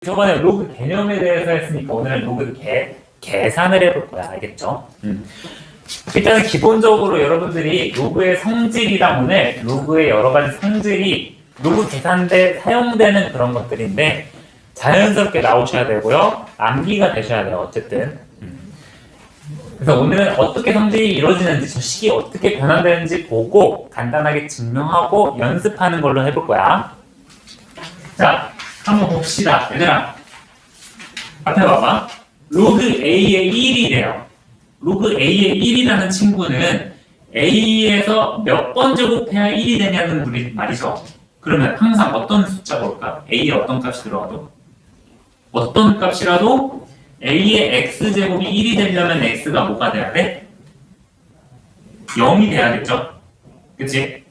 저번에 로그 개념에 대해서 했으니까 오늘은 로그 계산을 해볼 거야. 알겠죠? 일단은 기본적으로 여러분들이 로그의 성질이랑 오늘 로그의 여러 가지 성질이 로그 계산 때 사용되는 그런 것들인데 자연스럽게 나오셔야 되고요. 암기가 되셔야 돼요. 어쨌든. 그래서 오늘은 어떻게 성질이 이루어지는지 저 식이 어떻게 변환되는지 보고 간단하게 증명하고 연습하는 걸로 해볼 거야. 자, 한번 봅시다. 얘들아, 앞에 봐봐. 로그 A의 1이래요. 로그 A의 1이라는 친구는 A에서 몇 번 제곱해야 1이 되냐는 말이죠. 그러면 항상 어떤 숫자가 올까? A에 어떤 값이 들어가도? 어떤 값이라도 A의 X제곱이 1이 되려면 X가 뭐가 돼야 돼? 0이 돼야겠죠? 그치?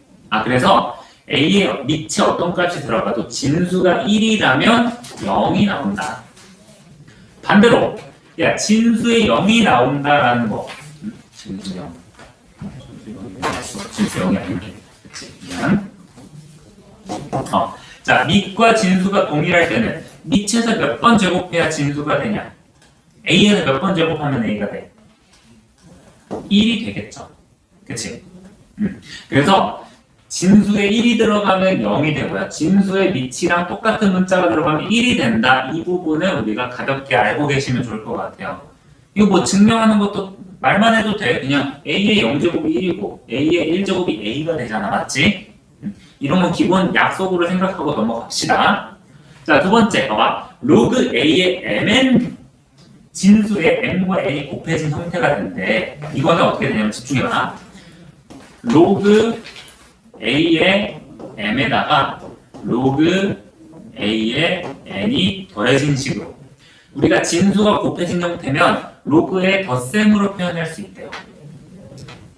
그래서 A의 밑에 어떤 값이 들어가도 진수가 1이라면 0이 나온다. 반대로 야, 진수에 0이 나온다라는 거. 진수 0. 진수 0이 아니지. 그치? 미안. 자, 밑과 진수가 동일할 때는 밑에서 몇 번 제곱해야 진수가 되냐? A에서 몇 번 제곱하면 A가 돼? 1이 되겠죠. 그치? 그래서 진수에 1이 들어가면 0이 되고요. 진수의 밑이랑 똑같은 문자가 들어가면 1이 된다. 이 부분을 우리가 가볍게 알고 계시면 좋을 것 같아요. 이거 뭐 증명하는 것도 말만 해도 돼. 그냥 A의 0제곱이 1이고 A의 1제곱이 A가 되잖아. 맞지? 이런 건 기본 약속으로 생각하고 넘어갑시다. 자, 두 번째 봐봐. 로그 A의 mn 진수의 m과 n이 곱해진 형태가 되는데 이거는 어떻게 되냐면 집중해봐. 로그 A의 m에다가 로그 A의 n이 더해진 식으로 우리가 진수가 곱해진 형태면 로그의 덧셈으로 표현할 수 있대요.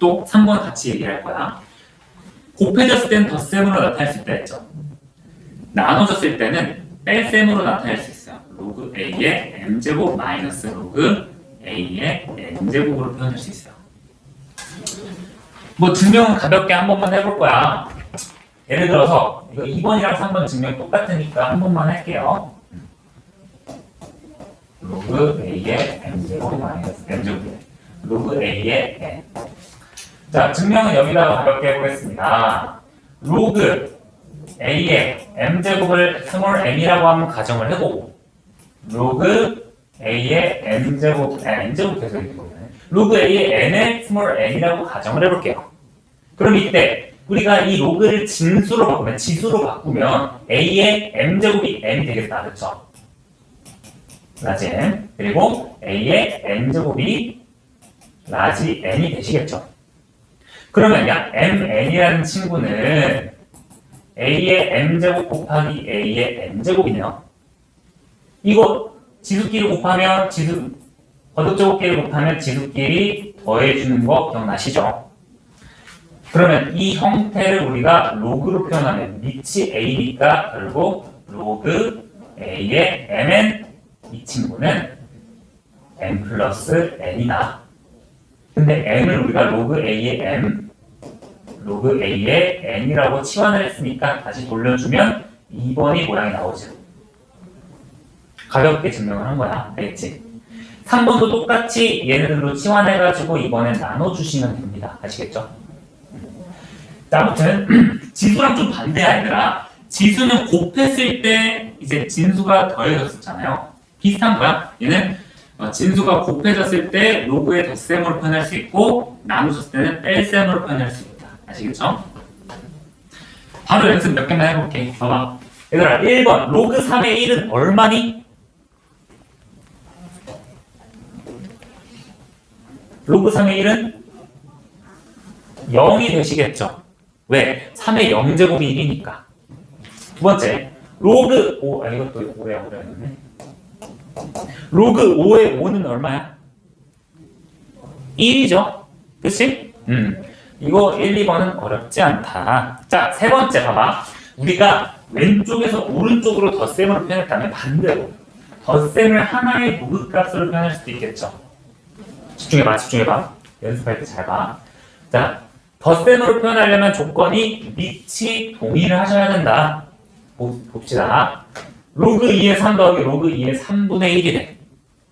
또 3번 같이 얘기할 거야. 곱해졌을 때는 덧셈으로 나타낼 수 있다 했죠. 나눠졌을 때는 뺄셈으로 나타낼 수 있어요. 로그 A의 m제곱 마이너스 로그 A의 n제곱으로 표현할 수 있어요. 뭐 증명은 가볍게 한 번만 해볼 거야. 예를 들어서 이거 2번이랑 3번 증명 똑같으니까 한 번만 할게요. 로그 A의 m제곱 마이너스 m제곱 로그 A의 n. 자, 증명은 여기다가 가볍게 해보겠습니다. 로그 A의 m제곱을 스몰 m이라고 한번 가정을 해보고 로그 A의 n제곱, n제곱 계속 이렇게 보네. 로그 A의 n의 스몰 n이라고 가정을 해볼게요. 그럼 이때 우리가 이 로그를 진수로 바꾸면, 지수로 바꾸면 A의 m제곱이 n이 되겠다. 그렇죠? 라지 n. 그리고 A의 n제곱이 라지 n이 되시겠죠? 그러면 야, mn이라는 친구는 A의 m제곱 곱하기 A의 n제곱이네요. 이거 지수끼리 곱하면 거듭제곱끼리 곱하면 지수끼리 더해주는 거 기억나시죠? 그러면 이 형태를 우리가 로그로 표현하면 밑이 A니까 결국 로그 A의 mn 이 친구는 m 플러스 n이다. 근데 m을 우리가 로그 A의 m, 로그 A의 n이라고 치환을 했으니까 다시 돌려주면 2번이 모양이 나오죠. 가볍게 증명을 한 거야. 알겠지? 3번도 똑같이 얘네들로 치환해가지고 이번엔 나눠주시면 됩니다. 아시겠죠? 자, 아무튼 지수랑 좀 반대야, 얘들아. 지수는 곱했을 때 이제 진수가 더해졌었잖아요. 비슷한 거야. 얘는 진수가 곱해졌을 때 로그의 덧셈으로 표현할 수 있고 나누었을 때는 뺄셈으로 표현할 수 있다. 아시겠죠? 바로 연습 몇 개만 해볼게. 봐봐. 얘들아, 1번 로그 3의 1은 얼마니? 로그 3의 1은 0이 되시겠죠? 왜? 3의 0제곱이 1이니까. 두 번째, 로그 5, 이것도 오래였네. 로그 5의 5는 얼마야? 1이죠? 그치? 이거 1, 2번은 어렵지 않다. 자, 세 번째 봐봐. 우리가 왼쪽에서 오른쪽으로 덧셈으로 표현했다면 반대로 덧셈을 하나의 로그 값으로 표현할 수도 있겠죠. 집중해봐. 연습할 때 잘 봐. 자, 덧셈으로 표현하려면 조건이 밑이 동일을 하셔야 된다. 봅시다. 로그 2의 3 더하기 로그 2의 3분의 1이 돼.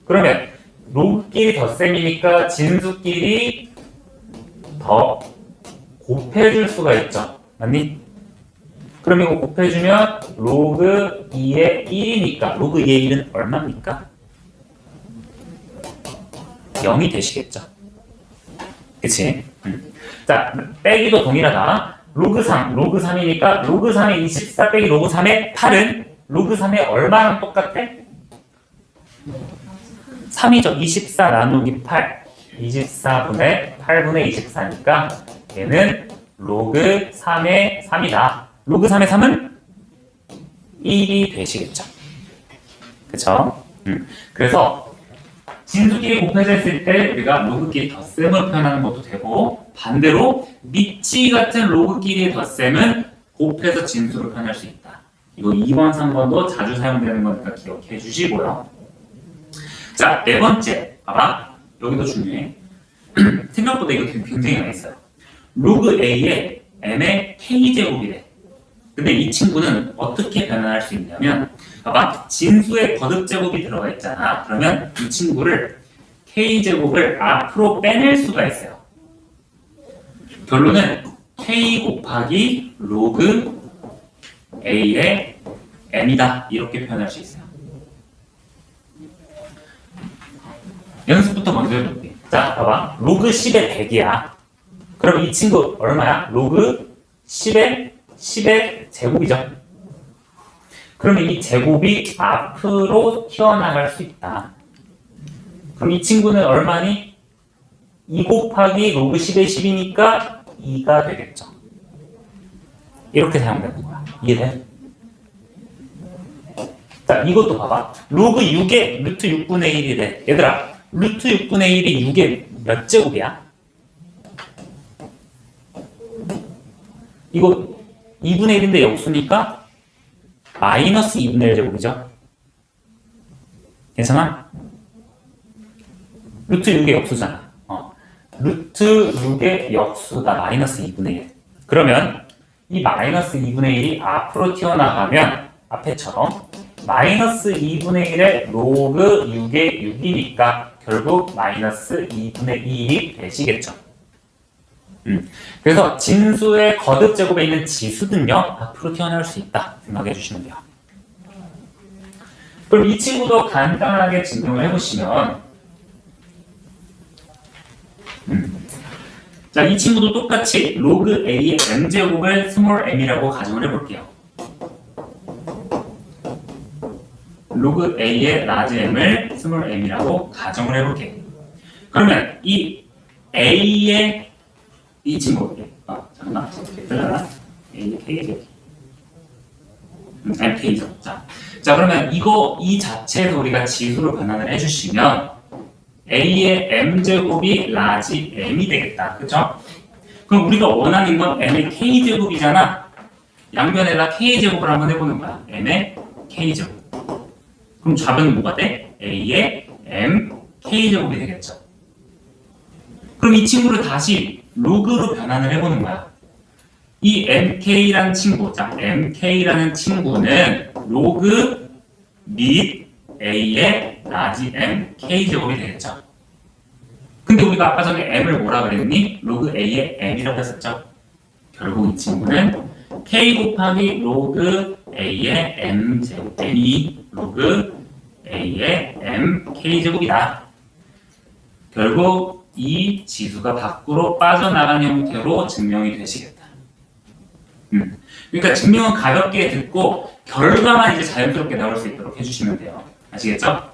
그러면 로그끼리 덧셈이니까 진수끼리 더 곱해줄 수가 있죠. 맞니? 그럼 이거 곱해주면 로그 2의 1이니까 로그 2의 1은 얼마입니까? 0이 되시겠죠. 그치? 자, 빼기도 동일하다. 로그 3, 로그 3이니까 로그 3의 24 빼기 로그 3의 8은 로그 3의 얼마랑 똑같아? 3이죠. 24 나누기 8. 24분의 8분의 24니까 얘는 로그 3의 3이다. 로그 3의 3은 1이 되시겠죠. 그쵸? 그래서 진수끼리 곱해졌을 때 우리가 로그끼리 덧셈을 표현하는 것도 되고 반대로 미치 같은 로그끼리의 덧셈은 곱해서 진수로 표현할 수 있다. 이거 2번, 3번도 자주 사용되는 거니까 기억해 주시고요. 자, 네 번째. 봐봐. 여기도 중요해. 생각보다 이거 굉장히 많이 써요. 로그 A에 M의 K제곱이래. 근데 이 친구는 어떻게 변환할 수 있냐면 봐봐. 진수에 거듭제곱이 들어가 있잖아. 그러면 이 친구를 K제곱을 앞으로 빼낼 수가 있어요. 결론은 K 곱하기 로그 A의 M이다. 이렇게 표현할 수 있어요. 연습부터 먼저 해볼게. 자, 봐봐. 로그 10의 100이야. 그럼 이 친구 얼마야? 로그 10의 제곱이죠. 그러면 이 제곱이 앞으로 튀어나갈 수 있다. 그럼 이 친구는 얼마니? 2 곱하기 로그 10의 10이니까 2가 되겠죠. 이렇게 사용되는 거야. 이해돼? 자, 이것도 봐봐. 로그 6의 루트 6분의 1이래. 얘들아, 루트 6분의 1이 6의 몇 제곱이야? 이거 2분의 1인데 역수니까 마이너스 2분의 1 제곱이죠. 괜찮아? 루트 6의 역수잖아. 루트 6의 역수다. 마이너스 2분의 1. 그러면 이 마이너스 2분의 1이 앞으로 튀어나가면 앞에처럼 마이너스 2분의 1의 로그 6의 6이니까 결국 마이너스 2분의 2이 되시겠죠. 그래서 진수의 거듭제곱에 있는 지수는요 앞으로 튀어나올 수 있다 생각해 주시면 돼요. 그럼 이 친구도 간단하게 증명을 해보시면 자, 이 친구도 똑같이 로그 A의 M제곱을 스몰 m이라고 가정을 해볼게요. 로그 A의 라지 M을 스몰 m이라고 가정을 해볼게요. 그러면 이 A의 이 친구 잠깐만 A의 K제곱 MK죠. 자, 그러면 이 자체에서 우리가 지수로 변환을 해주시면 A의 M제곱이 라지 M이 되겠다. 그쵸? 그럼 우리가 원하는 건 M의 K제곱이잖아. 양변에다 K제곱을 한번 해보는 거야. M의 K제곱. 그럼 좌변은 뭐가 돼? A의 M K제곱이 되겠죠. 그럼 이 친구를 다시 로그로 변환을 해보는 거야. 이 MK라는 친구, 자, MK라는 친구는 로그 및 A의 라지 M K제곱이 되겠죠. 근데 우리가 아까 전에 M을 뭐라 그랬니? 로그 A의 M이라고 했었죠. 결국 이 친구는 K 곱하기 로그 A의 M제곱, M이 로그 A의 M K제곱이다. 결국 이 지수가 밖으로 빠져나간 형태로 증명이 되시겠다. 그러니까 증명은 가볍게 듣고 결과만 이제 자연스럽게 나올 수 있도록 해주시면 돼요. 아시겠죠?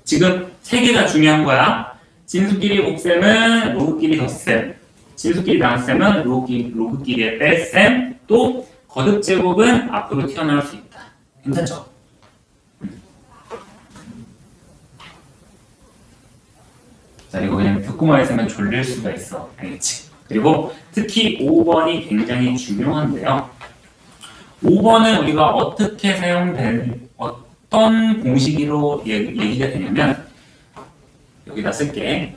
지금 세 개가 중요한 거야. 진수끼리 곱셈은 로그끼리 덧셈, 진수끼리 나눗셈은 로그끼리의 뺄셈, 또 거듭제곱은 앞으로 튀어나올 수 있다. 괜찮죠? 자, 이거 그냥 듣고만 있으면 졸릴 수가 있어. 알겠지? 그리고 특히 5번이 굉장히 중요한데요. 5번은 우리가 어떻게 어떤 공식으로 얘기가 되냐면 여기다 쓸게.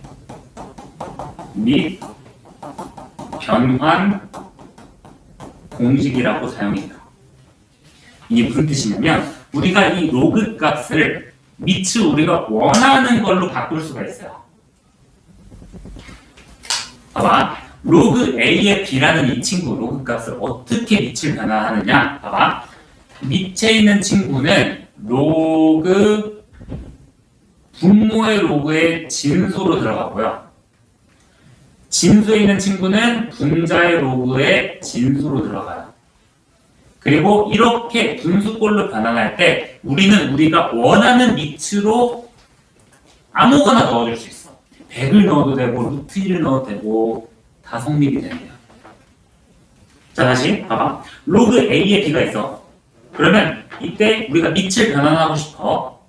및 변환 공식이라고 사용해요. 이게 무슨 뜻이냐면 우리가 이 로그 값을 밑을 우리가 원하는 걸로 바꿀 수가 있어요. 봐봐. 로그 A의 B라는 이 친구 로그 값을 어떻게 밑을 변화하느냐. 봐봐. 밑에 있는 친구는 로그 분모의 로그의 진수로 들어가고요. 진수에 있는 친구는 분자의 로그의 진수로 들어가요. 그리고 이렇게 분수꼴로 변환할 때 우리는 우리가 원하는 밑으로 아무거나 넣어줄 수 있어. 100을 넣어도 되고 루트 1을 넣어도 되고 다 성립이 됩니다. 자, 다시 봐봐. 로그 A의 B가 있어. 그러면 이때 우리가 밑을 변환하고 싶어.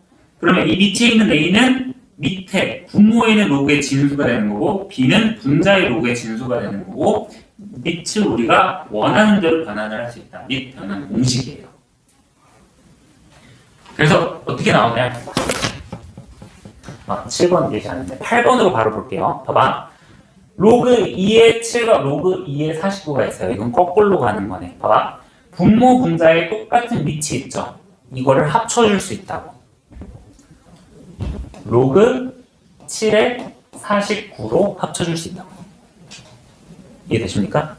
그러면 이 밑에 있는 A는 밑에 분모에 있는 로그의 진수가 되는 거고 B는 분자의 로그의 진수가 되는 거고 밑을 우리가 원하는 대로 변환을 할 수 있다. 밑 변환 공식이에요. 그래서 어떻게 나오냐? 7번 얘기 안 했는데 8번으로 바로 볼게요. 봐봐. 로그 2의 7과 로그 2의 49가 있어요. 이건 거꾸로 가는 거네. 봐봐. 분모 분자에 똑같은 밑이 있죠. 이거를 합쳐줄 수 있다고. 로그 7에 49로 합쳐줄 수 있다고. 이해되십니까?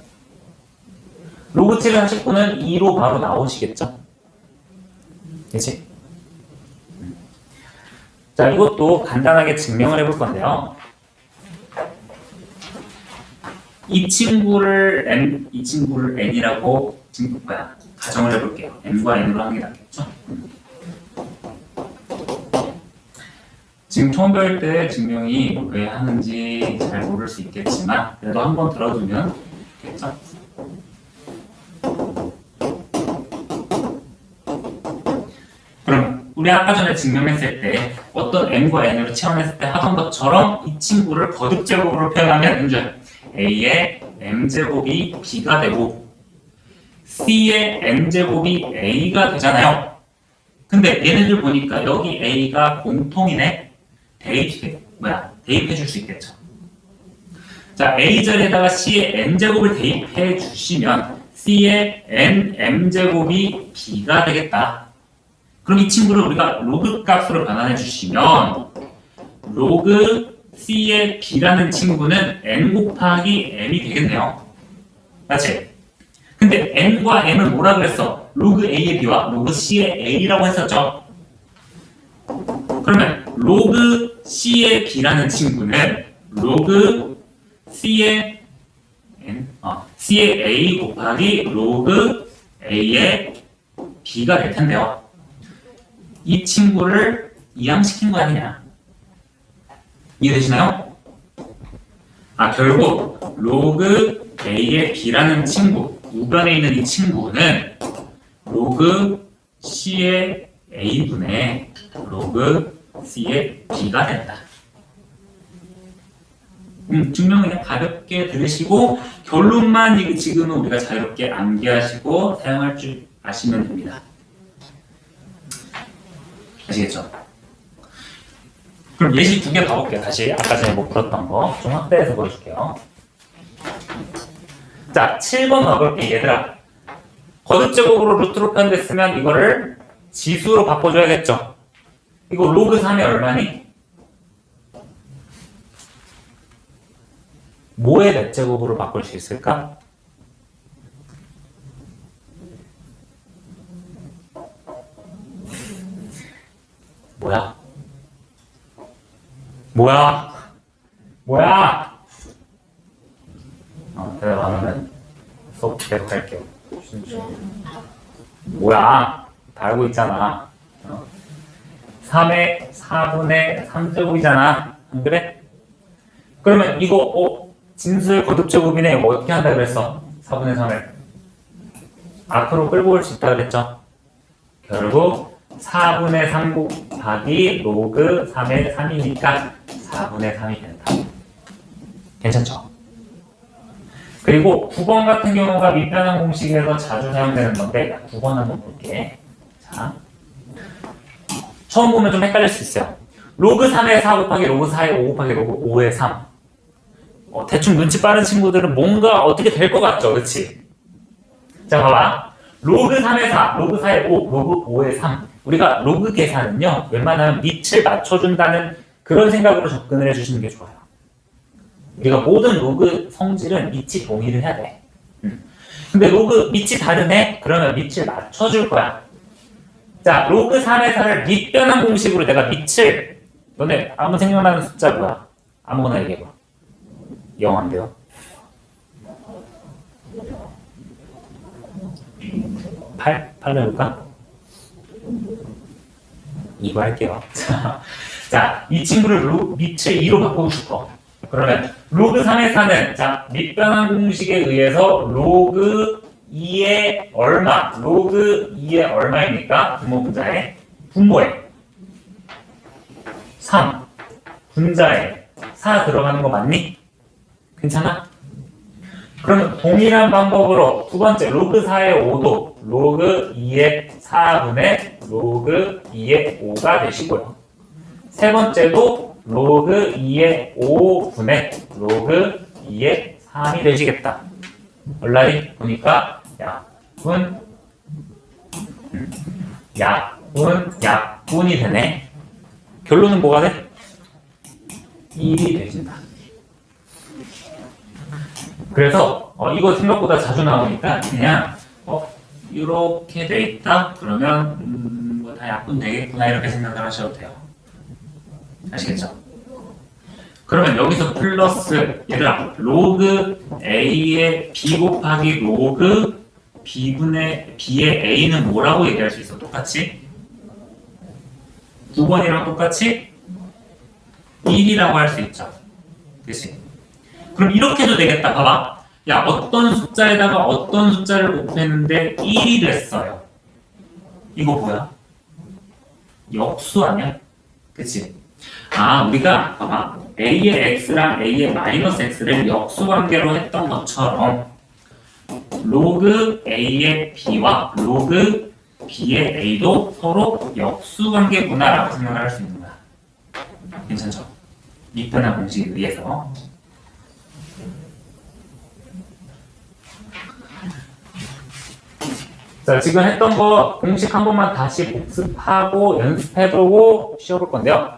로그 7에 49는 2로 바로 나오시겠죠? 그치? 자, 이것도 간단하게 증명을 해볼 건데요. 이 친구를 n이라고 가정을 해볼게요. m과 n으로 하는 게 낫겠죠? 지금 처음 배울 때 증명이 왜 하는지 잘 모를 수 있겠지만 그래도 한번 들어두면 되겠죠? 그럼 우리 아까 전에 증명했을 때 어떤 m과 n으로 채워냈을 때 하던 것처럼 이 친구를 거듭제곱으로 표현하면 이제 a의 m제곱이 b가 되고 c의 n제곱이 a가 되잖아요. 근데 얘네들 보니까 여기 a가 공통이네. 대입해 줄 수 있겠죠. 자, a 자리에다가 c의 n제곱을 대입해 주시면 c의 nm제곱이 b가 되겠다. 그럼 이 친구를 우리가 로그 값으로 변환해 주시면 로그 c의 b라는 친구는 n 곱하기 m이 되겠네요. 맞지? 근데 n과 m은 뭐라 그랬어? 로그 a의 b와 로그 c의 a라고 했었죠. 그러면 로그 c의 b라는 친구는 로그 c의 a 곱하기 로그 a의 b가 될 텐데요. 이 친구를 이항시킨 거 아니냐? 이해되시나요? 결국 로그 a의 b라는 친구, 우변에 있는 이 친구는 로그 c의 a분의 로그 c의 b가 된다. 증명을 그냥 가볍게 들으시고 결론만 지금은 우리가 자유롭게 암기하시고 사용할 줄 아시면 됩니다. 아시겠죠? 그럼 예시 2개 봐볼게요. 다시 아까 전에 못 풀었던 거 좀 확대해서 보여줄게요. 자, 7번 봐볼게. 얘들아, 거듭제곱으로 루트로 표현됐으면 이거를 지수로 바꿔줘야겠죠. 이거 로그 3이 얼마니? 뭐의 몇 제곱으로 바꿀 수 있을까? 뭐야? 대답 안 하면 수업 계속 할게요. 뭐야? 다 알고 있잖아. 3의 4분의 3제곱이잖아. 안 그래? 그러면 이거 진수의 거듭제곱이네. 이거 어떻게 한다 그랬어? 4분의 3을 앞으로 끌고 올 수 있다 그랬죠? 결국 4분의 3 곱하기 로그 3의 3이니까 4분의 3이 된다. 괜찮죠? 그리고 9번 같은 경우가 밑변환 공식에서 자주 사용되는 건데 9번 한번 볼게. 자, 처음 보면 좀 헷갈릴 수 있어요. 로그 3의 4 곱하기 로그 4의 5 곱하기 로그 5의 3. 대충 눈치 빠른 친구들은 뭔가 어떻게 될 것 같죠? 그치? 자, 봐봐. 로그 3의 4, 로그 4의 5, 로그 5의 3. 우리가 로그 계산은요, 웬만하면 밑을 맞춰준다는 그런 생각으로 접근을 해주시는 게 좋아요. 우리가 모든 로그 성질은 밑이 동일을 해야 돼. 근데 로그 밑이 다르네? 그러면 밑을 맞춰줄 거야. 자, 로그 3의 4를 밑변환 공식으로 내가 밑을, 너네 아무 생각나는 숫자 뭐야? 아무거나 얘기해봐. 0 안 돼요? 8? 8 해볼까? 2로 할게요. 자, 이 친구를 밑을 2로 바꿔줄 거. 그러면 로그 3의 4는 자, 밑변환 공식에 의해서 로그 2의 얼마? 로그 2의 얼마입니까? 분모 분자에 분모에 3 분자에 4 들어가는 거 맞니? 괜찮아? 그러면 동일한 방법으로 두 번째 로그 4의 5도 로그 2의 4분의 로그 2의 5가 되시고요. 세 번째도 로그 2의 5분의 로그 2의 3이 되시겠다. 얼라리 보니까 약분이 되네. 결론은 뭐가 돼? 1이 되신다. 그래서 이거 생각보다 자주 나오니까 그냥 이렇게 돼 있다 그러면 뭐 다 약분 되겠구나 이렇게 생각을 하셔도 돼요. 아시겠죠? 그러면 여기서 플러스 얘들아 로그 a의 b 곱하기 로그 b분의 b의 a는 뭐라고 얘기할 수 있어? 똑같이 9번이랑 똑같이 1이라고 할 수 있죠. 그치? 그럼 이렇게 해도 되겠다. 봐봐. 야, 어떤 숫자에다가 어떤 숫자를 곱했는데 1이 됐어요. 이거 뭐야? 역수 아니야? 그치? 아, 우리가 봐봐. a의 x랑 a의 마이너스 x를 역수 관계로 했던 것처럼 로그 a의 b와 로그 b의 a도 서로 역수 관계구나라고 생각을 할 수 있는 거야. 괜찮죠? 밑변환 공식에 의해서. 자, 지금 했던 거 공식 한 번만 다시 복습하고 연습해보고 쉬어볼 건데요.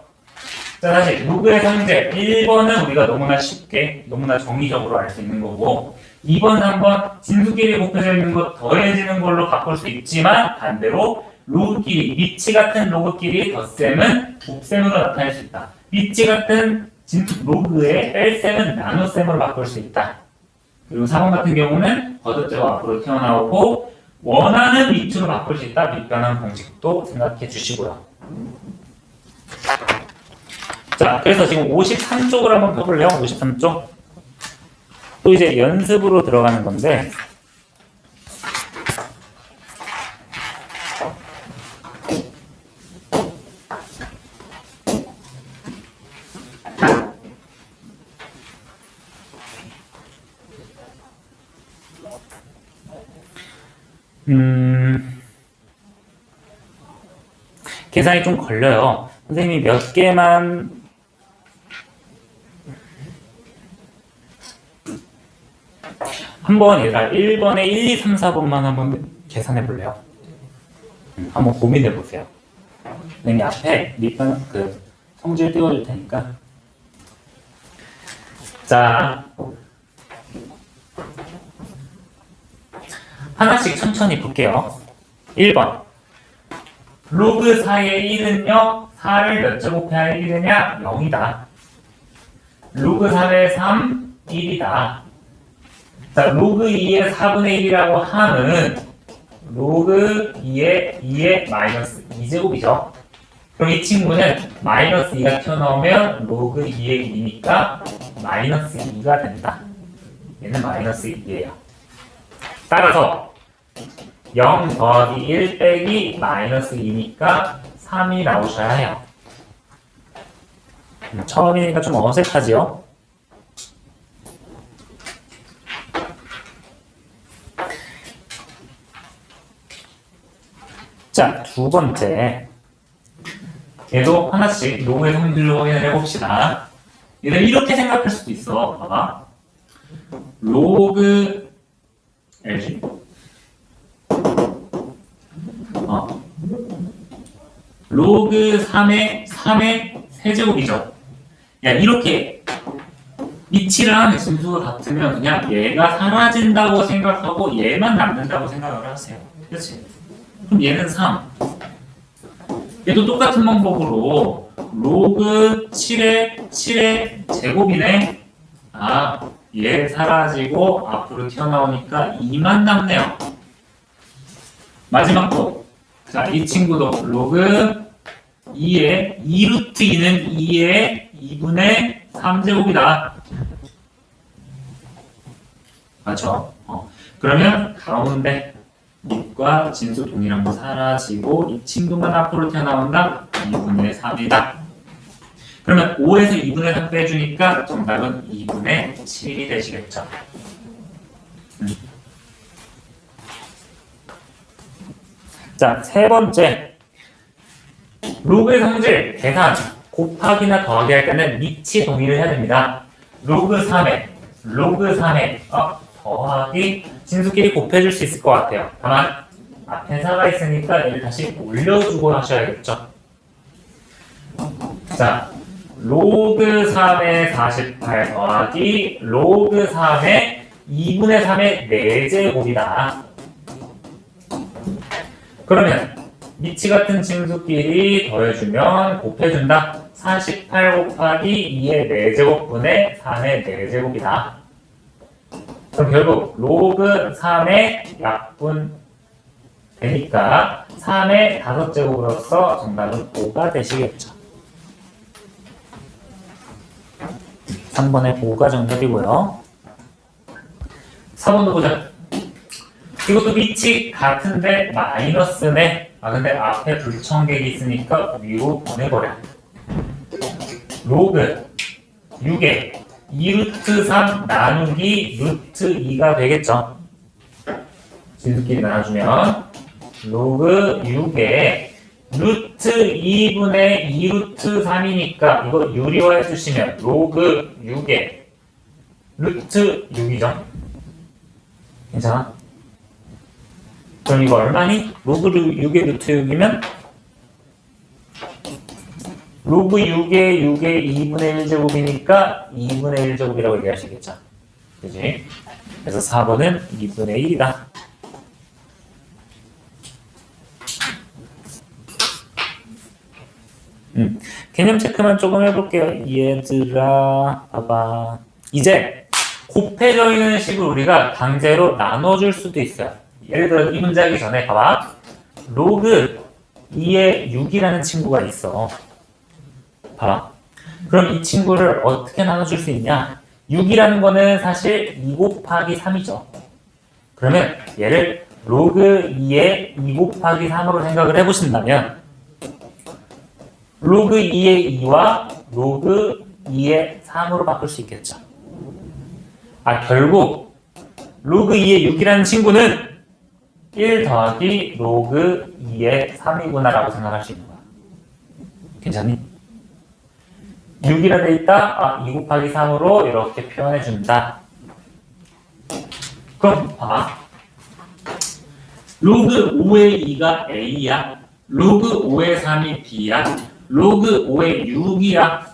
자, 다시 로그의 성질 1번은 우리가 너무나 쉽게 너무나 정의적으로 알 수 있는 거고 2번, 3번 진수끼리 곱해져 있는 거 더해지는 걸로 바꿀 수 있지만 반대로 로그끼리 밑이 같은 로그끼리 덧셈은 곱셈으로 나타낼 수 있다. 밑이 같은 진수 로그의 뺄셈은 나눗셈으로 바꿀 수 있다. 그리고 4번 같은 경우는 거듭제가 앞으로 튀어나오고 원하는 밑으로 바꿀 수 있다. 밑변환 공식도 생각해 주시고요. 자, 그래서 지금 53쪽을 한번 펴볼래요? 53쪽. 또 이제 연습으로 들어가는 건데 계산이 좀 걸려요. 선생님이 몇 개만 한번 얘들아 1번에 1, 2, 3, 4번만 한번 계산해 볼래요? 한번 고민해 보세요. 선생님이 앞에 밑반 그 성질 띄워줄 테니까. 자, 하나씩 천천히 볼게요. 1번 로그 4의 1은요 4를 몇 제 곱해야 1이 되냐? 0이다. 로그 3의 3, 1이다. 자, 로그 2의 4분의 1이라고 하면 로그 2의 마이너스 2제곱이죠. 그럼 이 친구는 마이너스 2가 튀어나오면 로그 2의 2니까 마이너스 2가 된다. 얘는 마이너스 2예요. 따라서 0 더하기 1 빼기 마이너스 2니까 3이 나오셔야 해요. 처음이니까 좀 어색하지요? 자, 두 번째. 얘도 하나씩 로그의 성질로 확인을 해봅시다. 얘들 이렇게 생각할 수도 있어. 봐봐. 로그 LG 로그 3의 세제곱이죠. 야, 이렇게 이치랑 진수가 같으면 그냥 얘가 사라진다고 생각하고 얘만 남는다고 생각을 하세요. 그렇지? 그럼 얘는 3. 얘도 똑같은 방법으로 로그 7의 제곱이네. 아, 얘 사라지고 앞으로 튀어나오니까 2만 남네요. 마지막 거. 자, 이 친구도 로그 2의 2루트 2는 2의 2분의 3제곱이다. 맞죠? 그러면 가운데 밑과 진수 동일한 거 사라지고 이 친구만 앞으로 튀어나온다. 2분의 3이다. 그러면 5에서 2분의 3 빼주니까 정답은 2분의 7이 되시겠죠. 자, 세 번째. 로그의 성질, 계산, 곱하기나 더하기 할 때는 밑이 동일을 해야 됩니다. 로그 3에 더하기 진수끼리 곱해줄 수 있을 것 같아요. 다만 앞에 사가 있으니까 얘를 다시 올려주고 하셔야겠죠. 자, 로그 3의 48 더하기 로그 3의 2분의 3의 4제곱이다. 그러면 밑이 같은 진수끼리 더해주면 곱해준다. 48 곱하기 2의 4제곱분의 3의 4제곱이다. 그럼 결국 로그 3의 약분 되니까 3의 5제곱으로서 정답은 5가 되시겠죠. 3번의 5가 정답이고요. 4번도 보자. 이것도 밑이 같은데 마이너스네. 근데 앞에 불청객이 있으니까 위로 보내버려. 로그 6에 2루트 3 나누기 루트 2가 되겠죠. 진수끼리 나눠주면 로그 6에 루트 2분의 2루트 3이니까 이거 유리화해 주시면 로그 6에 루트 6이죠. 괜찮아? 그럼 이거 얼마니? 로그 6의 루트 6이면 로그 6의 2분의 1제곱이니까 2분의 1제곱이라고 얘기하시겠죠. 그지? 그래서 4번은 2분의 1이다. 개념 체크만 조금 해볼게요. 얘들아, 봐봐. 이제 곱해져 있는 식을 우리가 강제로 나눠줄 수도 있어요. 예를 들어 이 문제 하기 전에 봐봐. 로그 2의 6이라는 친구가 있어. 봐봐. 그럼 이 친구를 어떻게 나눠줄 수 있냐? 6이라는 거는 사실 2 곱하기 3이죠. 그러면 얘를 로그 2의 2 곱하기 3으로 생각을 해보신다면 로그 2의 2와 로그 2의 3으로 바꿀 수 있겠죠. 결국 로그 2의 6이라는 친구는 1 더하기 로그 2의 3이구나 라고 생각할 수 있는 거야. 괜찮니? 6이라 돼 있다? 2 곱하기 3으로 이렇게 표현해 준다. 그럼 봐봐. 로그 5의 2가 A야. 로그 5의 3이 B야. 로그 5의 6이야.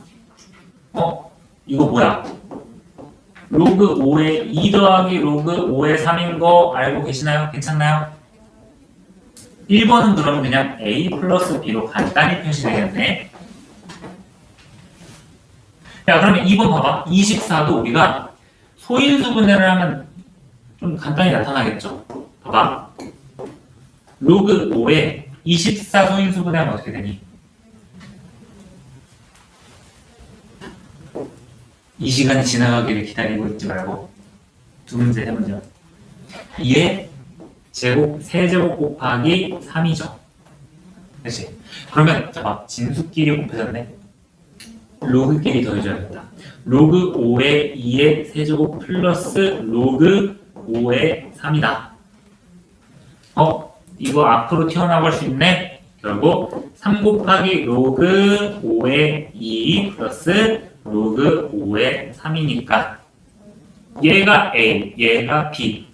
이거 뭐야? 로그 5의 2 더하기 로그 5의 3인 거 알고 계시나요? 괜찮나요? 1번은 그러면 그냥 A 플러스 B로 간단히 표시되겠네. 야, 그러면 2번 봐봐. 24도 우리가 소인수 분해를 하면 좀 간단히 나타나겠죠? 봐봐. 로그 5에 24 소인수 분해하면 어떻게 되니? 이 시간이 지나가기를 기다리고 있지 말고 두 문제 세 문제. 2의 제곱, 세제곱 곱하기 3이죠. 그렇지? 그러면 자, 진수끼리 곱해졌네. 로그끼리 더해줘야겠다. 로그 5의 2의 세제곱 플러스 로그 5의 3이다. 이거 앞으로 튀어나갈 수 있네. 결국 3 곱하기 로그 5의 2 플러스 로그 5의 3이니까 얘가 A, 얘가 B.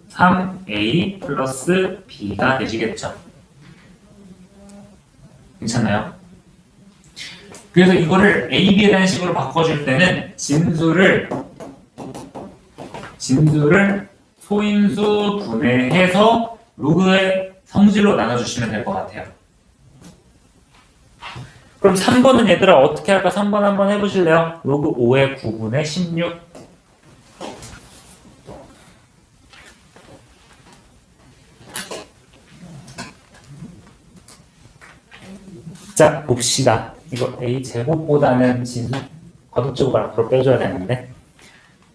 3A 플러스 B가 되시겠죠. 괜찮나요? 그래서 이거를 AB라는 식으로 바꿔줄 때는 진수를 소인수 분해해서 로그의 성질로 나눠주시면 될 것 같아요. 그럼 3번은 얘들아 어떻게 할까? 3번 한번 해보실래요? 로그 5의 9분의 16. 자, 봅시다. 이거 A제곱보다는 진수 거듭적으로 앞으로 빼줘야 되는데.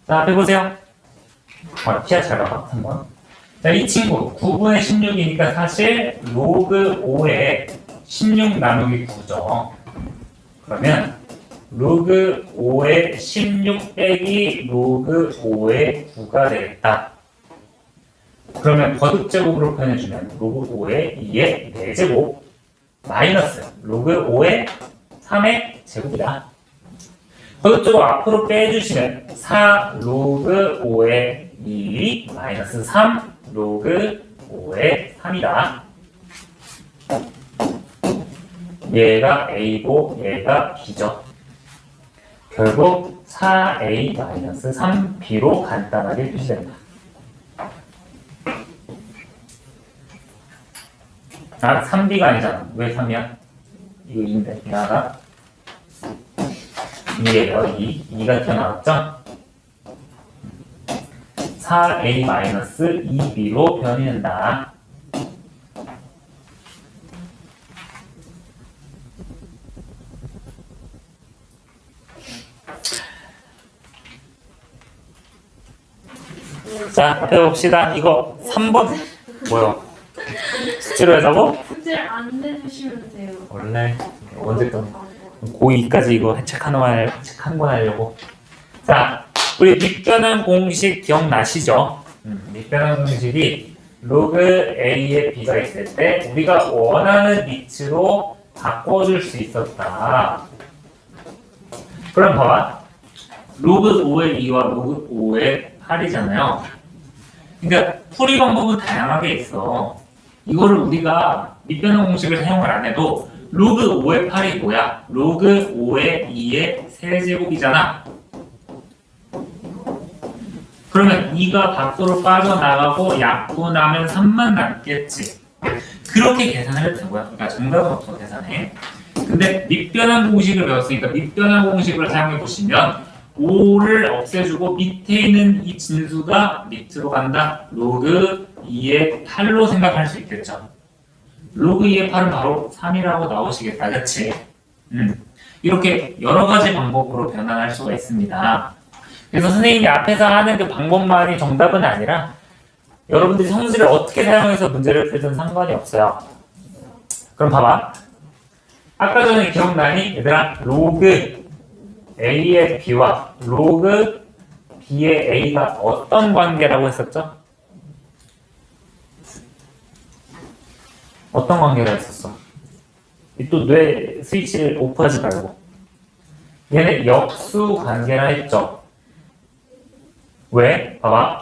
자, 해보세요. 피아 잘 봐봐, 3번. 자, 이 친구 9분의 16이니까 사실 로그 5에 16 나누기 9죠. 그러면 로그 5의 16 빼기 로그 5의 9가 되겠다. 그러면 거듭제곱으로 표현해주면 로그 5의 2의 4제곱 마이너스 로그 5의 3의 제곱이다. 거듭제곱 앞으로 빼주시면 4 로그 5의 2 마이너스 3 로그 5의 3이다. 얘가 A고 얘가 B죠. 결국 4A-3B로 간단하게 표시됩니다. 아, 3B가 아니잖아. 왜 3이야? 이거 2인데. 얘가 2예요. 2가 튀어나왔죠? 4A-2B로 변이된다. 자, 해봅시다. 이거 3번 뭐요? 숙제로 해자고? 숙제 안 내주시면 돼요. 원래 언제든 고2까지 이거 책 한 권 하려고. 자, 우리 밑변환 공식 기억나시죠? 밑변환 공식이 로그 A에 B가 있을 때 우리가 원하는 위치로 바꿔줄 수 있었다. 그럼 봐봐. 로그 5의 2와 로그 5의 8이잖아요. 그러니까 풀이 방법은 다양하게 있어. 이거를 우리가 밑변환 공식을 사용을 안 해도 로그 5의 8이 뭐야? 로그 5의 2의 세제곱이잖아. 그러면 2가 밖으로 빠져나가고 약분하면 3만 남겠지. 그렇게 계산을 해도 되고요. 그러니까 정답은 없어 계산해. 근데 밑변환 공식을 배웠으니까 밑변환 공식을 사용해 보시면 5를 없애주고 밑에 있는 이 진수가 밑으로 간다. 로그 2의 8로 생각할 수 있겠죠. 로그 2의 8은 바로 3이라고 나오시겠다. 그치? 이렇게 여러 가지 방법으로 변환할 수가 있습니다. 그래서 선생님이 앞에서 하는 그 방법만이 정답은 아니라 여러분들이 성질을 어떻게 사용해서 문제를 풀든 상관이 없어요. 그럼 봐봐. 아까 전에 기억나니? 얘들아, 로그 A의 B와 로그 B의 A가 어떤 관계라고 했었죠? 어떤 관계가 있었어? 또 뇌 스위치를 오프하지 말고. 얘네 역수 관계라 했죠? 왜? 봐봐.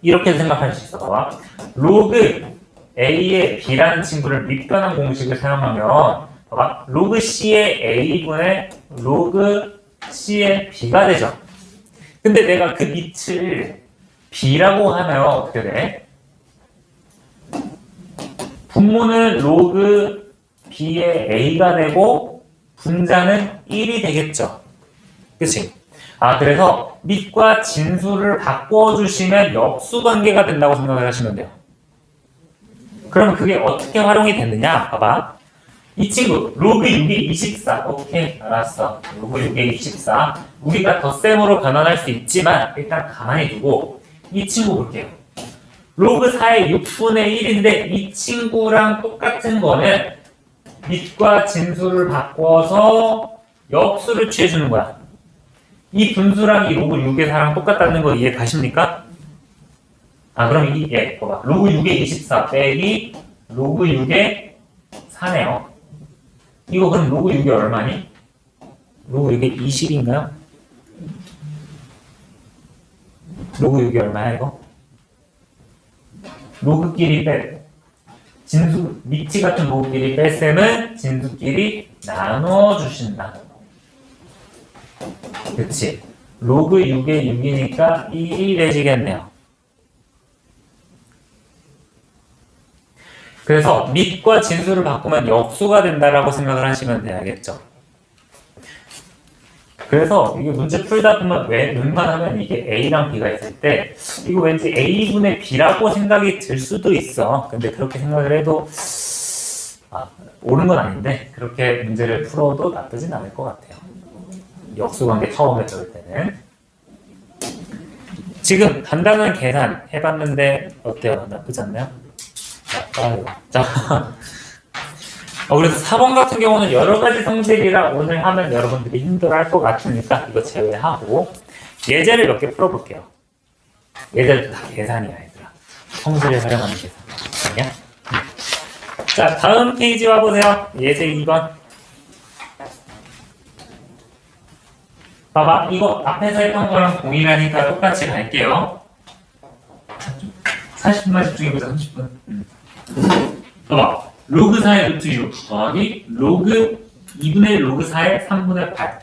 이렇게 생각할 수 있어. 봐봐. 로그 A의 B라는 친구를 밑변환 공식을 사용하면 봐봐. 로그 C의 A분의 로그 C의 B가 되죠. 근데 내가 그 밑을 B라고 하면 어떻게 돼? 분모는 로그 B의 A가 되고 분자는 1이 되겠죠. 그치? 아, 그래서 밑과 진수를 바꿔주시면 역수관계가 된다고 생각을 하시면 돼요. 그러면 그게 어떻게 활용이 되느냐? 봐봐. 이 친구 로그 6의 24. 오케이, 알았어. 로그 6의 24. 우리가 덧셈으로 변환할 수 있지만 일단 가만히 두고 이 친구 볼게요. 로그 4의 6분의 1인데 이 친구랑 똑같은 거는 밑과 진수를 바꿔서 역수를 취해주는 거야. 이 분수랑 이 로그 6의 4랑 똑같다는 거 이해 가십니까? 아, 그럼 이게 봐봐. 로그 6의 24 빼기 로그 6의 4네요. 이거 그럼 로그 6이 얼마니? 로그 6의 20인가요? 로그 6이 얼마야 이거? 로그끼리 빼 밑이 같은 로그끼리 뺄셈은 진수끼리 나눠주신다. 그치? 로그 6에 6이니까 1이 되시겠네요. 그래서 밑과 진수를 바꾸면 역수가 된다라고 생각을 하시면 돼야겠죠. 그래서 이게 문제 풀다 보면 웬만하면 이게 A랑 B가 있을 때 이거 왠지 A분의 B라고 생각이 들 수도 있어. 근데 그렇게 생각을 해도 옳은 건 아닌데 그렇게 문제를 풀어도 나쁘진 않을 것 같아요. 역수관계 처음에 배울 때는. 지금 간단한 계산 해봤는데 어때요? 나쁘지 않나요? 자, 그래서 4번 같은 경우는 여러 가지 성질이라 오늘 하면 여러분들이 힘들어할 것 같으니까 이거 제외하고 예제를 몇 개 풀어볼게요. 예제도 다 계산이야, 얘들아. 성질을 활용하는 계산. 아니야? 자, 다음 페이지 와보세요. 예제 2번. 봐봐, 이거 앞에서 했던 거랑 동일하니까 똑같이 갈게요. 40분만 집중해보자, 30분. 봐봐, 로그 4의 루트 6 더하기 로그 2분의 로그 4의 3분의 8.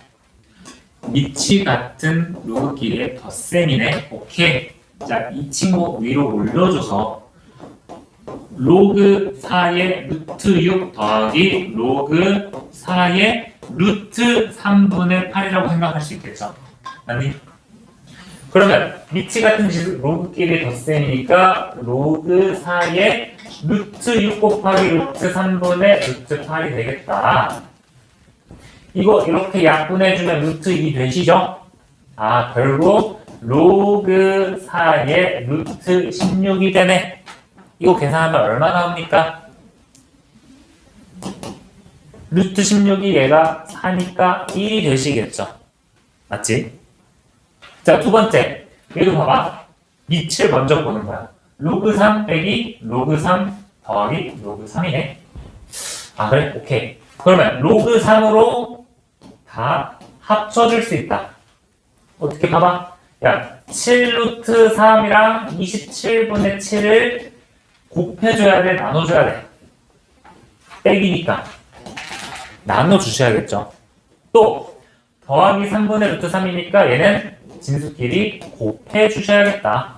밑이 같은 로그끼리의 덧셈이네. 오케이. 자, 이 친구 위로 올려줘서 로그 4의 루트 6 더하기 로그 4의 루트 3분의 8이라고 생각할 수 있겠죠? 아니? 그러면 밑이 같은 로그끼리 덧셈이니까 로그 4의 루트 6 곱하기 루트 3분의 루트 8이 되겠다. 이거 이렇게 약분해주면 루트 2 되시죠? 결국 로그 4의 루트 16이 되네. 이거 계산하면 얼마 나옵니까? 루트 16이 얘가 4니까 1이 되시겠죠? 맞지? 자, 두 번째. 얘도 봐봐. 밑을 먼저 보는 거야. 로그 3 빼기 로그 3 더하기 로그 3이네. 그래? 오케이. 그러면 로그 3으로 다 합쳐줄 수 있다. 어떻게 봐봐? 야, 7루트 3이랑 27분의 7을 곱해줘야 돼? 나눠줘야 돼? 빼기니까. 나눠주셔야겠죠. 또 더하기 3분의 루트 3이니까 얘는 진수끼리 곱해주셔야겠다.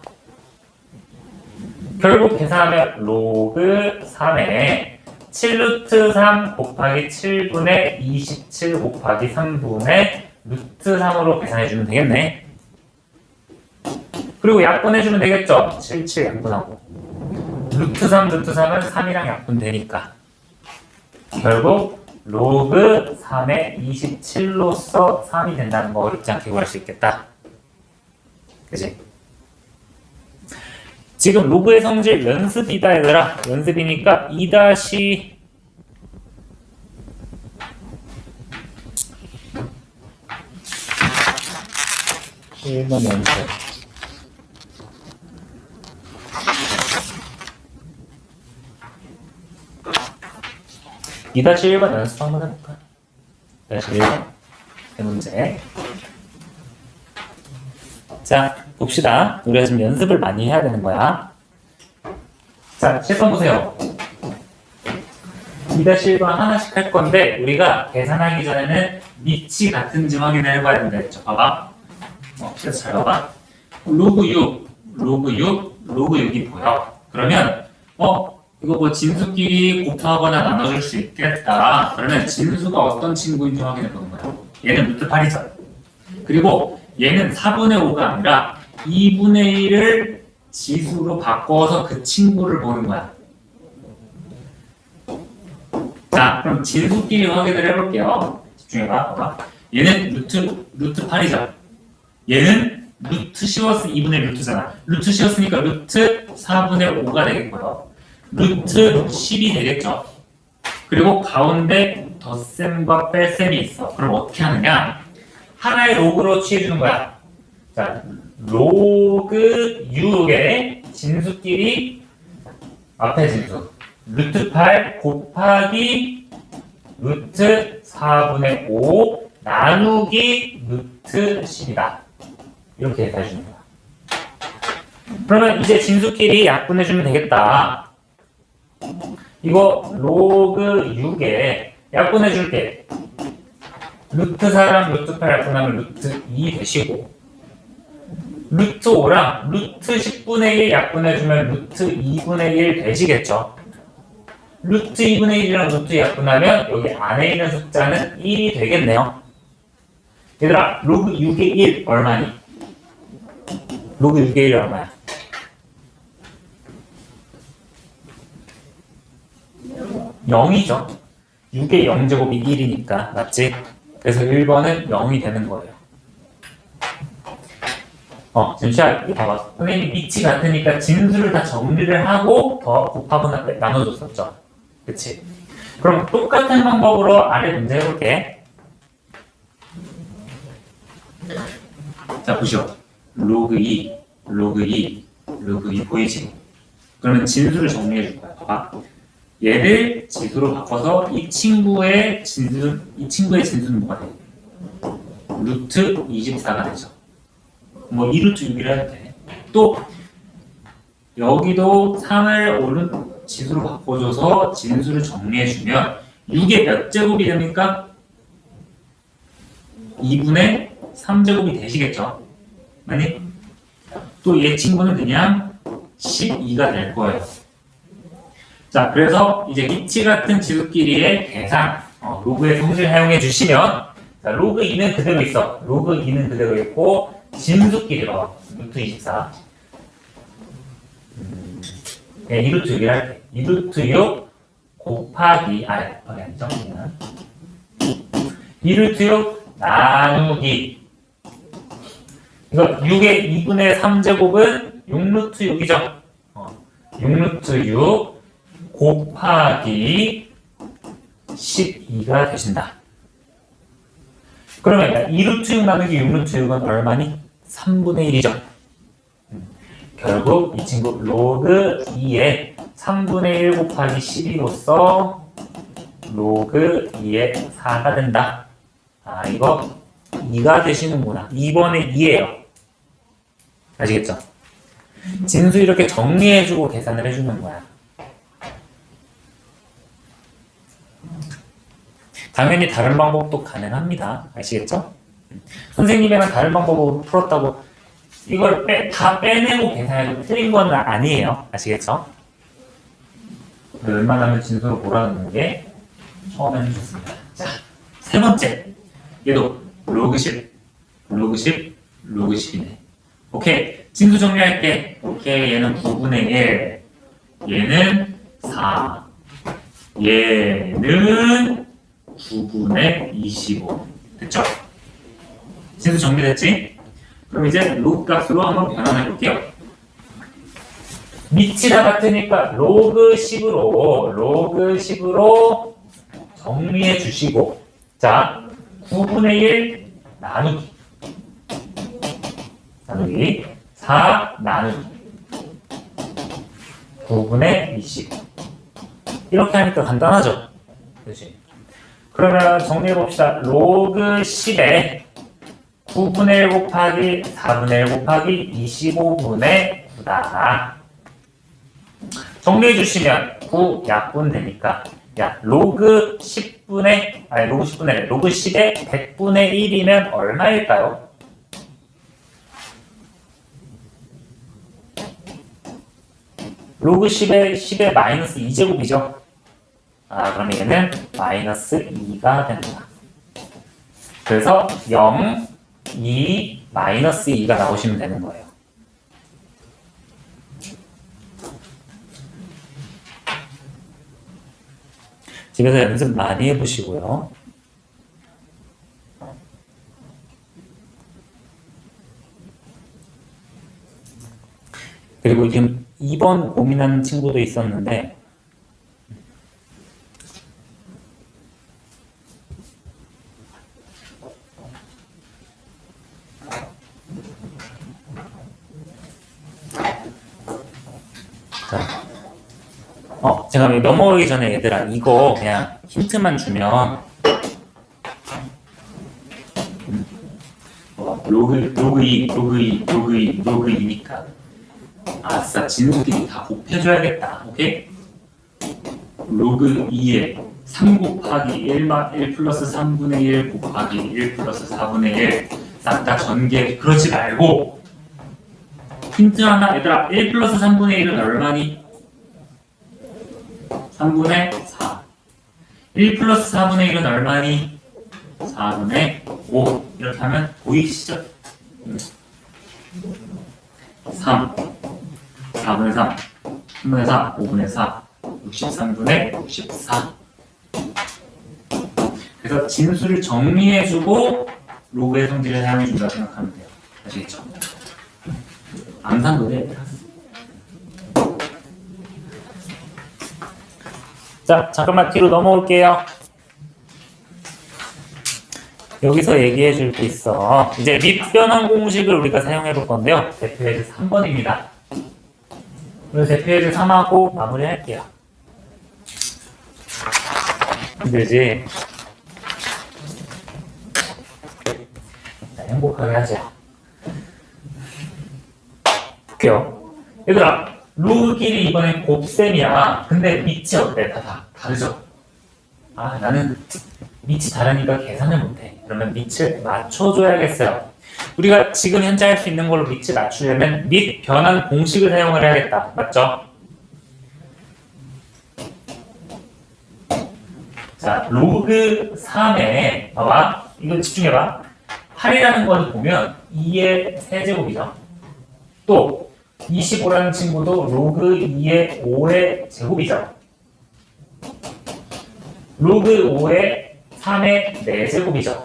결국 계산하면 로그 3에 7루트 3 곱하기 7분의 27 곱하기 3분의 루트 3으로 계산해주면 되겠네. 그리고 약분해주면 되겠죠. 7, 7 약분하고 루트 3은 3이랑 약분되니까 결국 로그 3의 27로서 3이 된다는 거 어렵지 않게 구할 수 있겠다. 그치? 지금 로그의 성질 연습이다 얘들아. 연습이니까 2-1번 연습. 이다시 1번 연습 한번 해볼까? 2-1번 문제. 자, 봅시다. 우리가 지금 연습을 많이 해야 되는 거야. 자, 7번 보세요. 2-1번 하나씩 할 건데 우리가 계산하기 전에는 밑이 같은지 확인을 해봐야 된다 했죠. 봐봐. 그래서 잘 봐봐. 로그 6, 로그 6, 로그 6이 보여. 그러면 이거 뭐 진수끼리 곱하거나 나눠줄 수 있겠다. 그러면 진수가 어떤 친구인지 확인해 보는 거야. 얘는 루트 8이죠. 그리고 얘는 4분의 5가 아니라 2분의 1을 지수로 바꿔서 그 친구를 보는 거야. 자, 그럼 진수끼리 확인을 해볼게요. 집중해봐. 봐봐. 얘는 루트 8이죠. 얘는 루트 씌워서 2분의 루트잖아. 루트 씌웠으니까 루트 4분의 5가 되겠고요. 루트 10이 되겠죠. 그리고 가운데 덧셈과 뺄셈이 있어. 그럼 어떻게 하느냐? 하나의 로그로 취해주는 거야. 자, 로그 6의 진수끼리 앞에 진수 루트 8 곱하기 루트 4분의 5 나누기 루트 10이다. 이렇게 해주는 거야. 그러면 이제 진수끼리 약분해주면 되겠다. 이거 로그 6에 약분해줄게. 루트 4랑 루트 8 약분하면 루트 2 되시고, 루트 5랑 루트 10분의 1 약분해주면 루트 2분의 1 되시겠죠? 루트 2분의 1이랑 루트 약분하면 여기 안에 있는 숫자는 1이 되겠네요. 얘들아, 로그 6의 1 얼마니? 로그 6의 1 얼마야? 0이죠. 6의 0제곱이 1이니까, 맞지? 그래서 1번은 0이 되는 거예요. 잠시만, 이거 봐봐. 선생님이 밑이 같으니까 진수를 다 정리를 하고 더 곱하고 나눠줬었죠. 그치? 그럼 똑같은 방법으로 아래 문제 해볼게. 자, 보시오. 로그 2, 로그 2, 로그 2 보이지? 그러면 진수를 정리해 줄 거야. 봐봐. 얘를 지수로 바꿔서 이 친구의 진수는 뭐가 돼? 루트 24가 되죠. 뭐 2루트 6이라 해도 돼. 또 여기도 3을 오른 지수로 바꿔줘서 진수를 정리해주면 6의 몇 제곱이 됩니까? 2분의 3제곱이 되시겠죠? 아니? 또 얘 친구는 그냥 12가 될 거예요. 자, 그래서 이제 위치 같은 지수끼리의 계산, 로그의 성질을 사용해 주시면, 자, 로그 2는 그대로 있어. 로그 2는 그대로 있고, 진수끼리 봐봐. 루트 24. 2루트 6이라 할게. 2루트 6 곱하기, 아니죠. 2루트 6 나누기. 이거 6의 2분의 3제곱은 6루트 6이죠. 6루트 6 곱하기 12가 되신다. 그러면 2루트 6 나누기 6루트 6은 얼마니? 3분의 1이죠. 결국 이 친구 로그 2에 3분의 1 곱하기 12로서 로그 2의 4가 된다. 이거 2가 되시는구나. 2번에 2예요. 아시겠죠? 진수 이렇게 정리해주고 계산을 해주는 거야. 당연히 다른 방법도 가능합니다. 아시겠죠? 선생님이랑 다른 방법으로 풀었다고 이걸 다 빼내고 계산해도 틀린 건 아니에요. 아시겠죠? 웬만하면 진수로 몰아넣는 게 처음에는 좋습니다. 자, 세 번째. 얘도 로그 10, 로그 10, 로그 10이네. 오케이. 진수 정리할게. 오케이. 얘는 9분의 1. 얘는 4. 얘는 9분의 25. 됐죠? 진수 정리됐지? 그럼 이제 로그 값으로 한번 변환해 볼게요. 밑이 다 같으니까 로그 10으로 정리해 주시고, 자, 9분의 1 나누기 4 나누기 9분의 20. 이렇게 하니까 간단하죠? 그렇지? 그러면 정리해 봅시다. 로그 10에 9분의 1 곱하기 4분의 1 곱하기 25분의 9다. 정리해 주시면 9 약분 되니까 로그 10의 100분의 1이면 얼마일까요? 로그 10의 마이너스 2제곱이죠. 그러면 얘는 마이너스 2가 됩니다. 그래서 0, 2, 마이너스 2가 나오시면 되는 거예요. 집에서 연습 많이 해보시고요. 그리고 지금 2번 고민하는 친구도 있었는데, 제가 넘어가기 전에 얘들아, 이거 그냥 힌트만 주면, 로그 2니까 아싸, 진수끼리 다 곱해줘야겠다. 오케이? 로그 2에 3 곱하기 1 플러스 3분의 1 곱하기 1 플러스 4분의 1 싹 다 전개 그러지 말고 힌트 하나 얘들아 1 플러스 3분의 1은 얼마니? 3분의 4 1 플러스 4분의 1은 얼마니? 4분의 5 이렇게 하면 보이시죠? 3 4분의 3 3분의 4 5분의 4 63분의 64 그래서 진수를 정리해주고 로그의 성질을 사용해준다고 생각하면 돼요. 아시겠죠? 암산도 돼. 자, 잠깐만 뒤로 넘어올게요. 여기서 얘기해 줄 게 있어. 이제 밑변환 공식을 우리가 사용해 볼 건데요. 대표해제 3번입니다. 오늘 대표해제 3하고 마무리 할게요. 힘들지? 자, 행복하게 하자. 볼게요. 얘들아, 로그끼리 이번엔 곱셈이야. 근데 밑이 어때? 다 다르죠? 아, 나는 밑이 다르니까 계산을 못해. 그러면 밑을 맞춰줘야겠어요. 우리가 지금 현재 할 수 있는 걸로 밑을 맞추려면 밑 변환 공식을 사용을 해야겠다. 맞죠? 자, 로그 3에 봐봐. 이거 집중해봐. 8이라는 걸 보면 2의 세제곱이죠. 또 25라는 친구도 로그 2의 5의 제곱이죠. 로그 5의 3의 4제곱이죠.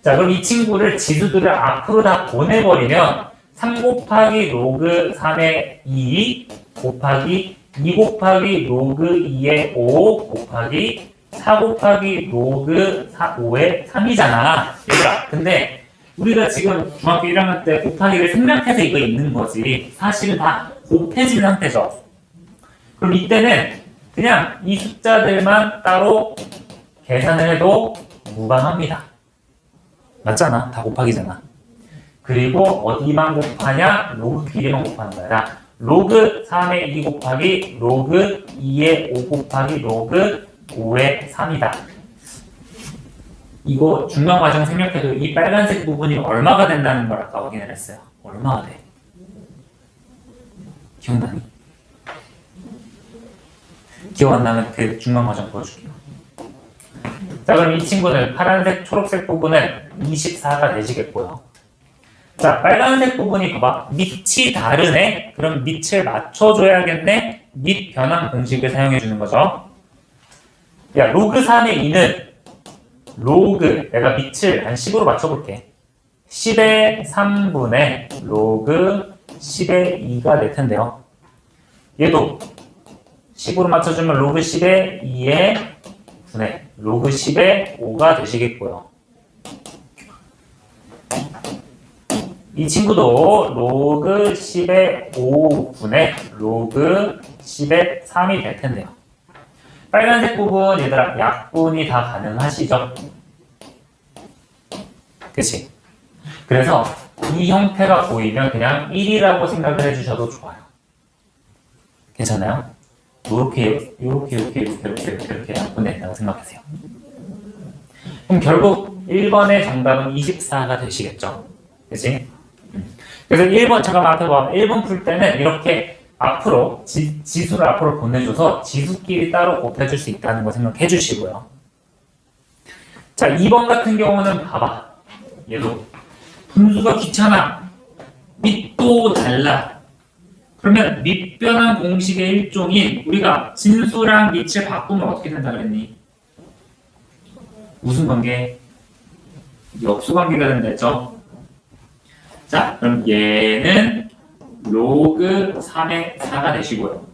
자, 그럼 이 친구를 지수들을 앞으로 다 보내버리면 3 곱하기 로그 3의 2 곱하기 2 곱하기 로그 2의 5 곱하기 4 곱하기 로그 5의 3이잖아. 얘들아, 근데 우리가 지금 중학교 1학년 때 곱하기를 생략해서 이거 있는 거지. 사실은 다 곱해진 상태죠. 그럼 이때는 그냥 이 숫자들만 따로 계산을 해도 무방합니다. 맞잖아. 다 곱하기잖아. 그리고 어디만 곱하냐? 로그 길이만 곱하는 거야. 로그 3의 2 곱하기 로그 2의 5 곱하기 로그 5의 3이다. 이거 중간 과정 생략해도 이 빨간색 부분이 얼마가 된다는 걸 아까 확인을 했어요. 얼마가 돼? 기억나니? 기억 안 나면 그 중간 과정 보여줄게요. 자, 그럼 이 친구는 파란색, 초록색 부분은 24가 되시겠고요. 자, 빨간색 부분이 봐봐. 밑이 다르네? 그럼 밑을 맞춰줘야겠네? 밑 변환 공식을 사용해주는 거죠. 야, 로그 3의 2는 로그, 내가 밑을 한 10으로 맞춰볼게. 10의 3분의 로그 10의 2가 될 텐데요. 얘도 10으로 맞춰주면 로그 10의 2의 분의 로그 10의 5가 되시겠고요. 이 친구도 로그 10의 5분의 로그 10의 3이 될 텐데요. 빨간색 부분 얘들아 약분이 다 가능하시죠? 그치? 그래서 이 형태가 보이면 그냥 1이라고 생각을 해주셔도 좋아요. 괜찮아요? 이렇게 약분된다고 생각하세요. 그럼 결국 1번의 정답은 24가 되시겠죠? 그치? 그래서 1번 잠깐만 앞에 봐. 1번 풀 때는 이렇게 앞으로 지수를 앞으로 보내줘서 지수끼리 따로 곱해줄 수 있다는 거 생각해 주시고요. 자, 2번 같은 경우는 봐봐. 얘도 분수가 귀찮아. 밑도 달라. 그러면 밑변환 공식의 일종인 우리가 진수랑 밑을 바꾸면 어떻게 된다 그랬니? 무슨 관계? 역수관계가 된다 했죠? 자, 그럼 얘는 로그 3의 4가 되시고요.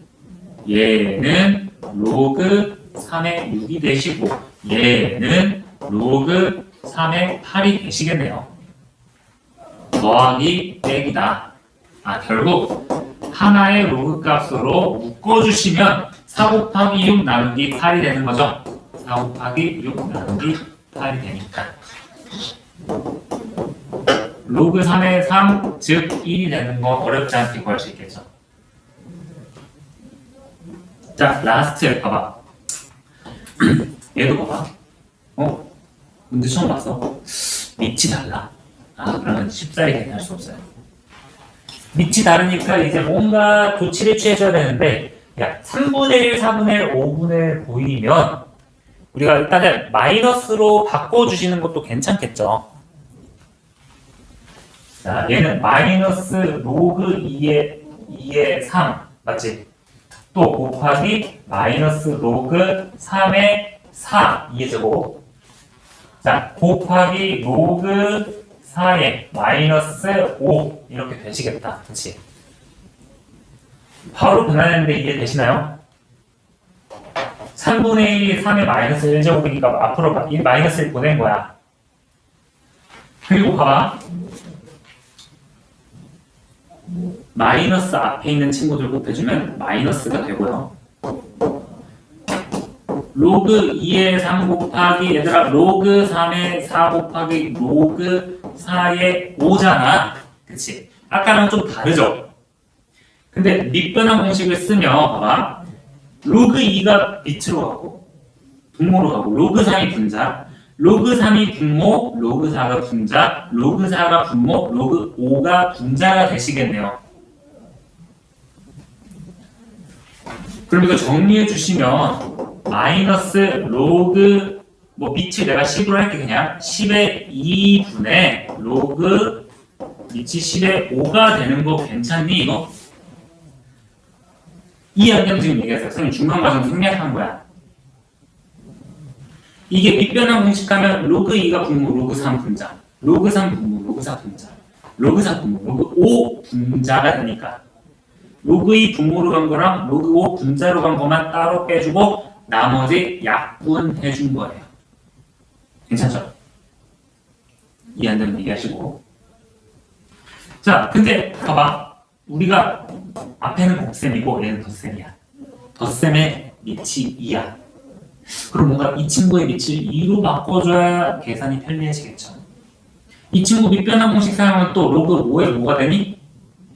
얘는 로그 3의 6이 되시고 얘는 로그 3의 8이 되시겠네요. 더하기 빼기다. 아, 결국 하나의 로그 값으로 묶어주시면 4 곱하기 6 나누기 8이 되는 거죠. 4 곱하기 6 나누기 8이 되니까 로그 3의 3, 즉 1이 되는 거 어렵지 않게 구할 수 있겠죠. 자, 라스트 봐봐. 얘도 봐봐. 문제 처음 봤어? 밑이 달라. 그러면 쉽사리 계산할 수 없어요. 밑이 다르니까 이제 뭔가 조치를 취해줘야 되는데, 야, 3분의 1, 4분의 1, 5분의 1 보이면, 우리가 일단은 마이너스로 바꿔주시는 것도 괜찮겠죠. 자, 얘는 마이너스 로그 2의 3, 맞지? 또 곱하기 마이너스 로그 3의 4, 2의 제곱. 자, 곱하기 로그 4의 마이너스 5 이렇게 되시겠다. 그치? 바로 변환했는데 이해되시나요? 3분의 1이 3의 마이너스 1제곱이니까 앞으로 이 마이너스 1 보낸 거야. 그리고 봐봐. 마이너스 앞에 있는 친구들 곱해주면 마이너스가 되고요. 로그 2의 3 곱하기 얘들아 로그 3의 4 곱하기 로그 4의 5잖아. 그치? 아까랑 좀 다르죠? 근데 밑변환 공식을 쓰면 봐봐. 로그 2가 밑으로 가고 분모로 가고 로그 3이 분자 로그 3이 분모 로그 4가 분자 로그 4가 분모 로그 5가 분자가 되시겠네요. 그럼 이거 정리해 주시면 마이너스 로그 밑을 내가 10으로 할게. 그냥 10의 2분의 로그 밑이 10의 5가 되는 거 괜찮니 이거? 이해 안 되면 지금 얘기했어요. 선생님 중간 과정 생략한 거야. 이게 밑변환 공식하면 로그 2가 분모 로그 3 분자 로그 3 분모 로그 4 분자 로그 4 분모 로그 5 분자가 되니까 로그 2 분모로 간 거랑 로그 5 분자로 간 거만 따로 빼주고 나머지 약분해 준 거예요. 괜찮죠? 이해 안 되면 얘기하시고. 자, 근데 봐봐. 우리가 앞에는 곱셈이고 얘는 덧셈이야. 덧셈의 밑이 2야. 그럼 뭔가 이 친구의 밑을 2로 바꿔줘야 계산이 편리해지겠죠. 이 친구 밑변환 공식 사용하면 또 로그 5에 뭐가 되니?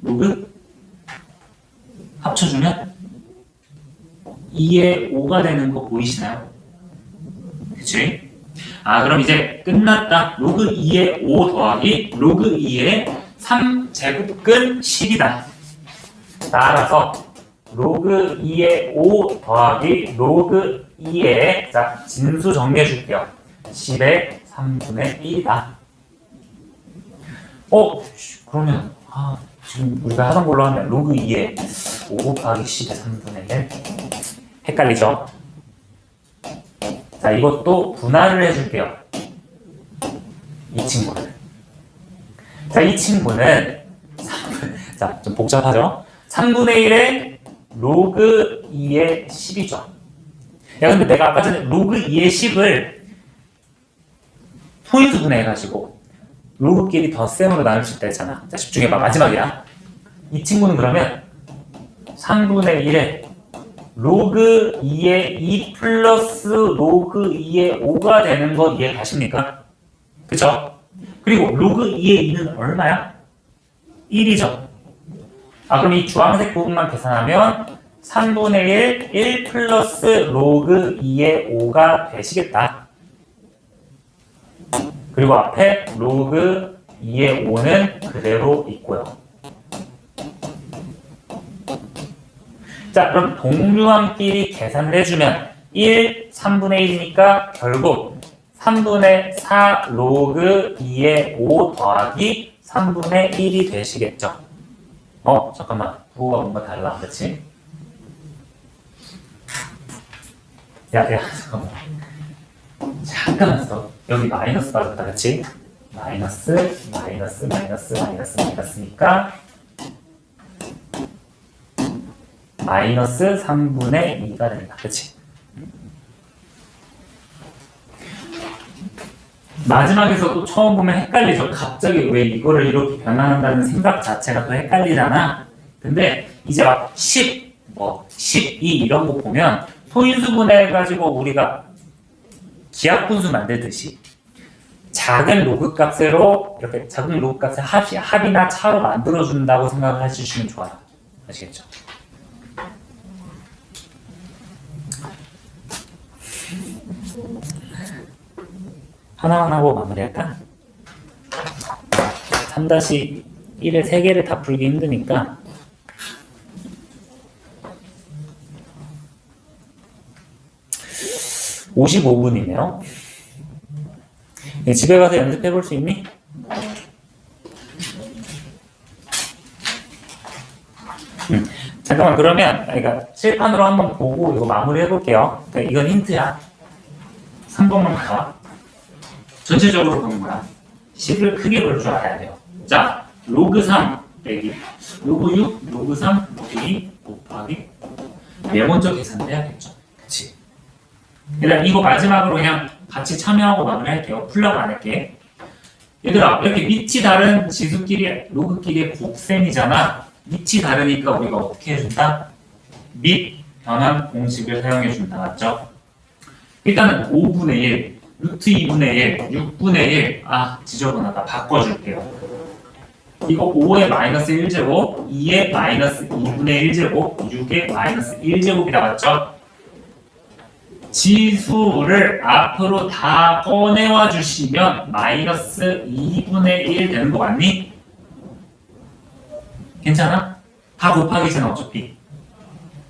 로그 합쳐주면 2에 5가 되는 거 보이시나요? 그치? 그럼 이제 끝났다. 로그 2에 5 더하기 로그 2에 3제곱근 10이다. 따라서 로그 2에 5 더하기 로그 2에 자 진수 정리해 줄게요. 10의 3분의 1이다. 그러면 지금 우리가 하던 걸로 하면 로그 2에 5 곱하기 10의 3분의 1 헷갈리죠? 자, 이것도 분할을 해줄게요. 이 친구를. 자, 이 친구는 자, 좀 복잡하죠? 3분의 1에 로그 2의 10이죠. 야, 근데 내가 아까 전에 로그 2의 10을 소인수 분해해가지고 로그끼리 덧셈으로 나눌 수 있다 했잖아. 자, 집중해봐. 마지막이야. 이 친구는 그러면 3분의 1에 로그 2의 2 플러스 로그 2의 5가 되는 거 이해 가십니까? 그쵸? 그리고 로그 2의 2는 얼마야? 1이죠. 그럼 이 주황색 부분만 계산하면 3분의 1 플러스 로그 2의 5가 되시겠다. 그리고 앞에 로그 2의 5는 그대로 있고요. 자, 그럼 동류함끼리 계산을 해주면 1, 3분의 1이니까 결국 3분의 4 로그 2의 5 더하기 3분의 1이 되시겠죠. 잠깐만. 부호가 뭔가 달라. 그치? 야, 잠깐만 있어. 여기 마이너스 받았다. 그치? 마이너스니까 마이너스 3분의 2가 됩니다. 그치? 마지막에서도 처음 보면 헷갈리죠. 갑자기 왜 이거를 이렇게 변환한다는 생각 자체가 또 헷갈리잖아. 근데 이제 막 10, 12 이런 거 보면 소인수분해가지고 우리가 기하분수 만들듯이 작은 로그 값으로 이렇게 작은 로그 값을 합이나 차로 만들어준다고 생각을 해주시면 좋아요. 아시겠죠? 하나만 하고 마무리할까? 3-1의 3개를 다 풀기 힘드니까 55분이네요. 집에 가서 연습해 볼 수 있니? 잠깐만, 그러면 그러니까 칠판으로 한번 보고 이거 마무리 해볼게요. 그러니까 이건 힌트야. 3번만 봐봐. 전체적으로 보는 거야. 10을 크게 볼 줄 알아야 돼요. 자, 로그 3 빼기 로그 6, 로그 3, 로그 2 곱하기 먼저 계산해야겠죠. 그치? 일단 이거 마지막으로 그냥 같이 참여하고 마무리할게요. 풀라고 안 할게. 얘들아, 이렇게 밑이 다른 지수끼리, 로그끼리의 곱셈이잖아. 밑이 다르니까 우리가 어떻게 해준다? 밑 변환 공식을 사용해준다. 맞죠? 일단은 5분의 1, 루트 2분의 1, 6분의 1. 지저분하다. 바꿔줄게요. 이거 5의 마이너스 1제곱, 2의 마이너스 2분의 1제곱, 6의 마이너스 1제곱이 나왔죠? 지수를 앞으로 다 꺼내와 주시면 마이너스 2분의 1 되는 거 맞니? 괜찮아? 다 곱하기잖아 어차피.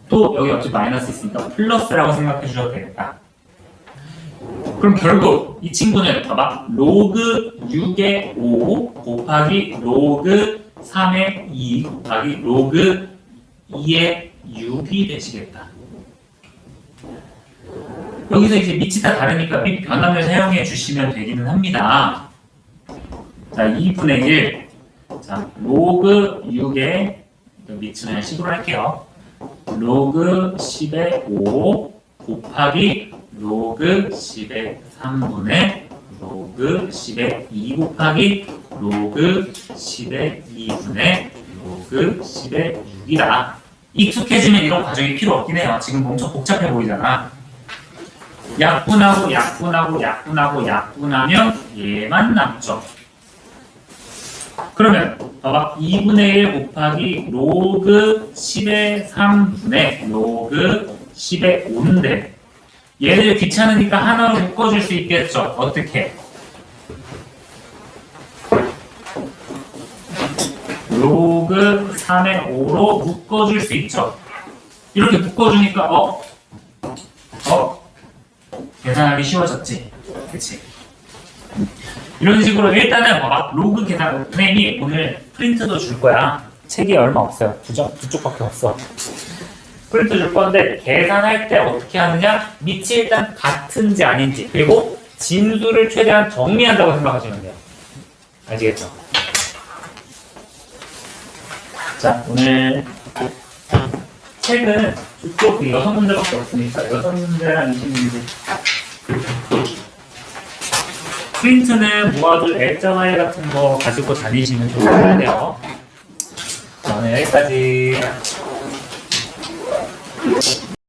또 여기 어차피 마이너스 있으니까 플러스라고 생각해 주셔도 되겠다. 그럼 결국 이 친구는 봐봐. 로그 6의 5 곱하기 로그 3의 2 곱하기 로그 2의 6이 되시겠다. 여기서 이제 밑이 다 다르니까 밑 변환을 사용해 주시면 되기는 합니다. 자, 2분의 1. 자, 로그 6의 밑은 그냥 10으로 할게요. 로그 10의 5 곱하기 로그 10의 3분의 로그 10의 2 곱하기 로그 10의 2분의 로그 10의 6이다. 익숙해지면 이런 과정이 필요 없긴 해요. 지금 엄청 복잡해 보이잖아. 약분하고 약분하고 약분하고 약분하면 얘만 남죠. 그러면 봐봐. 2분의 1 곱하기 로그 10의 3분의 로그 10의 5인데 얘를 귀찮으니까 하나로 묶어줄 수 있겠죠. 어떻게? 로그 3의 5로 묶어줄 수 있죠. 이렇게 묶어주니까 계산하기 쉬워졌지. 그치? 이런 식으로 일단은 봐봐. 로그 계산 선생님이 오늘 프린트도 줄 거야. 책이 얼마 없어요. 두 쪽밖에 없어. 프린트 줄 건데 계산할 때 어떻게 하느냐? 밑이 일단 같은지 아닌지 그리고 진수를 최대한 정리한다고 생각하시면 돼요. 아시겠죠? 자, 오늘 책은 두쪽 6문제밖에 없으니까 6문제랑 20문제. 프린트는 모아둘 액자 파일 같은 거 가지고 다니시면 좋을 돼요. 자, 오늘 여기까지.